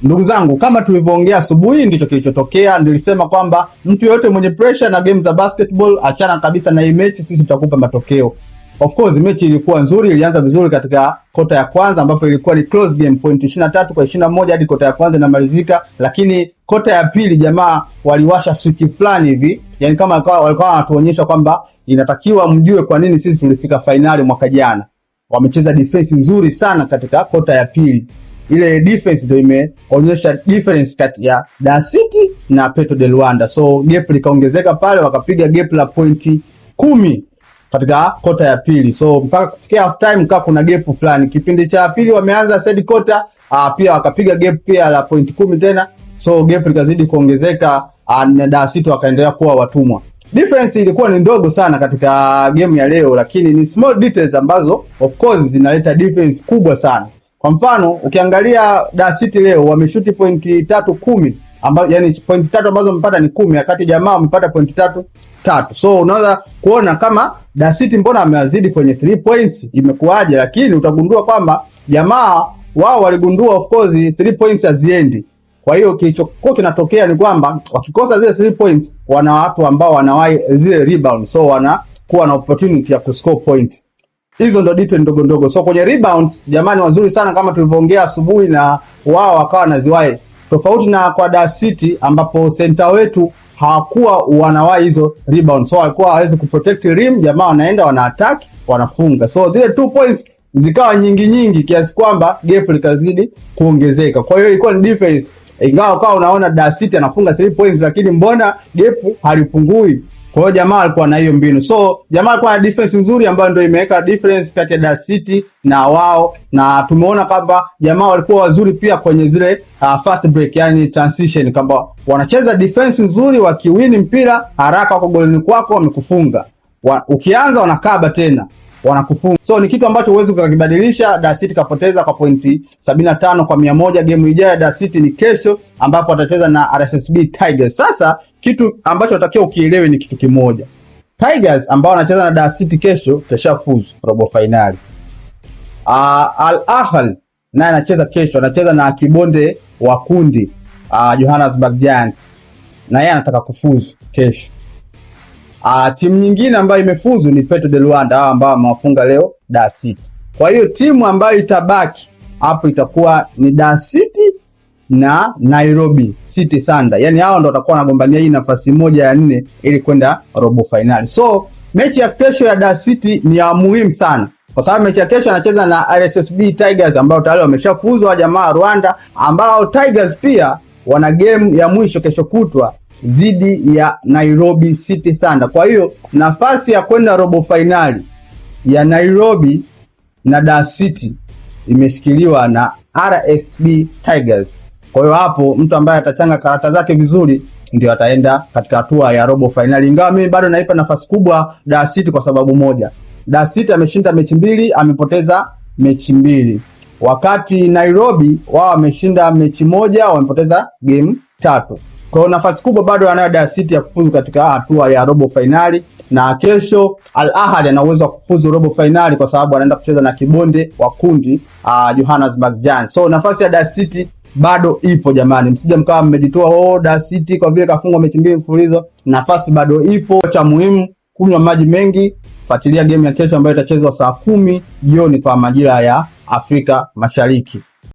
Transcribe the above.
Ndugu zangu, kama tulivyoongea asubuhi ndicho kilichotokea. Nilisema kwamba mtu yote mwenye pressure na game za basketball achana kabisa na hii mechi, sisi tutakupa matokeo. Of course mechi ilikuwa nzuri, ilianza vizuri katika kota ya kwanza ambapo ilikuwa ni close game, point 23 kwa 21 hadi kota ya kwanza inamalizika, lakini kota ya pili jamaa waliwasha switch fulani hivi, yani kama walikuwa wanatuonyesha kwamba inatakiwa mjue kwa nini sisi tulifika finali mwaka jana. Wamecheza defense nzuri sana katika kota ya pili. Ile defense ndio imeonyesha difference kati ya Dar City na Petro de Luanda. So gap likaongezeka pale, wakapiga gap la pointi 10 katika kota ya pili. So mpaka kufikia half time kuna gap fulani. Kipindi cha pili wameanza third quarter, pia wakapiga gap pia la pointi 10 tena. So gap likazidi kuongezeka, na Dar City wakaendelea kuwa watumwa. Difference ilikuwa ni ndogo sana katika game ya leo, lakini ni small details ambazo of course zinaleta difference kubwa sana. Kwa mfano, ukiangalia Dar City leo wameshuti pointi 3-10, ambazo yani pointi 3 ambazo wamepata ni 10, wakati jamaa wamepata pointi 3. So unaweza kuona kama Dar City mbona amewazidi kwenye 3 points, imekuaje? Lakini utagundua kwamba jamaa wao waligundua of course 3 points haziendi. Kwa hiyo kilichokuwa kinatokea ni kwamba wakikosa zile 3 points, wana watu ambao wanawai zile rebound, so wanakuwa na opportunity ya kuscore points. Hizo ndo detail ndogo ndogo. So kwenye rebounds jamani wazuri sana kama tulivyoongea asubuhi, na wao wakawa naziwai. Tofauti na kwa Dar City ambapo center wetu hawakuwa wanawai hizo rebounds. So walikuwa hawezi kuprotect rim, jamaa wanaenda wana attack, wanafunga. So zile 2 points zikawa nyingi kiasi kwamba gap likazidi kuongezeka. Kwa hiyo ilikuwa ni defense. Ingawa kwa unaona Dar City anafunga 3 points, lakini mbona gap halipungui? Kwa hiyo jamaa alikuwa na hiyo mbinu. So jamaa alikuwa na defense nzuri ambayo ndio imeweka difference kati ya Dar City na wao, na tumeona kwamba jamaa walikuwa wazuri pia kwenye zile fast break, yani transition, kwamba wanacheza defense nzuri, wakiwini mpira haraka kwa golini kwako wamekufunga. Ukianza wanakaba tena wanakufunga. So ni kitu ambacho huwezi kukibadilisha. Dar City kapoteza kwa pointi 75 kwa 100. Game ijayo Dar City ni kesho ambapo watacheza na RSSB Tigers. Sasa kitu ambacho natakiwa ukielewe ni kitu kimoja. Tigers ambao wanacheza na Dar City kesho keshafuzu robo finali. Al Ahly naye anacheza kesho, anacheza na kibonde wa kundi Johannesburg Giants, na yeye anataka kufuzu kesho. Timu nyingine ambayo imefuzu ni Petro de Luanda ambao wamewafunga leo Dar City. Kwa hiyo timu ambayo itabaki hapo itakuwa ni Dar City na Nairobi City Thunder. Yani hao ndio watakuwa wanagombania hii nafasi moja ya 4 ili kwenda robo finali. So mechi ya kesho ya Dar City ni ya muhimu sana, kwa sababu mechi ya kesho anacheza na RSSB Tigers ambao tayari wameshafuzu wa jamaa Rwanda, ambao Tigers pia wana game ya mwisho kesho kutwa dhidi ya Nairobi City Thunder. Kwa hiyo nafasi ya kwenda robo finali ya Nairobi na Dar City imeshikiliwa na RSB Tigers. Kwa hiyo hapo mtu ambaye atachanga karata zake vizuri ndio ataenda katika hatua ya robo finali. Ingawa mimi bado naipa nafasi kubwa Dar City kwa sababu moja. Dar City ameshinda mechi 2, amepoteza mechi 2. Wakati Nairobi wao wameshinda mechi 1, wamepoteza game 3. Kwa hiyo nafasi kubwa bado anayo Dar City ya kufuzu katika hatua ya robo finali, na kesho Al Ahly ana uwezo wa kufuzu robo finali kwa sababu anaenda kucheza na kibonde wa kundi Johannesburg Giants. So nafasi ya Dar City bado ipo jamani, msije mkawa mmejitoa Dar City kwa vile kafungwa mechi 2 mfululizo. Nafasi bado ipo. Cha muhimu kunywa maji mengi, fuatilia game ya kesho ambayo itachezwa saa 10 jioni kwa majira ya Afrika Mashariki.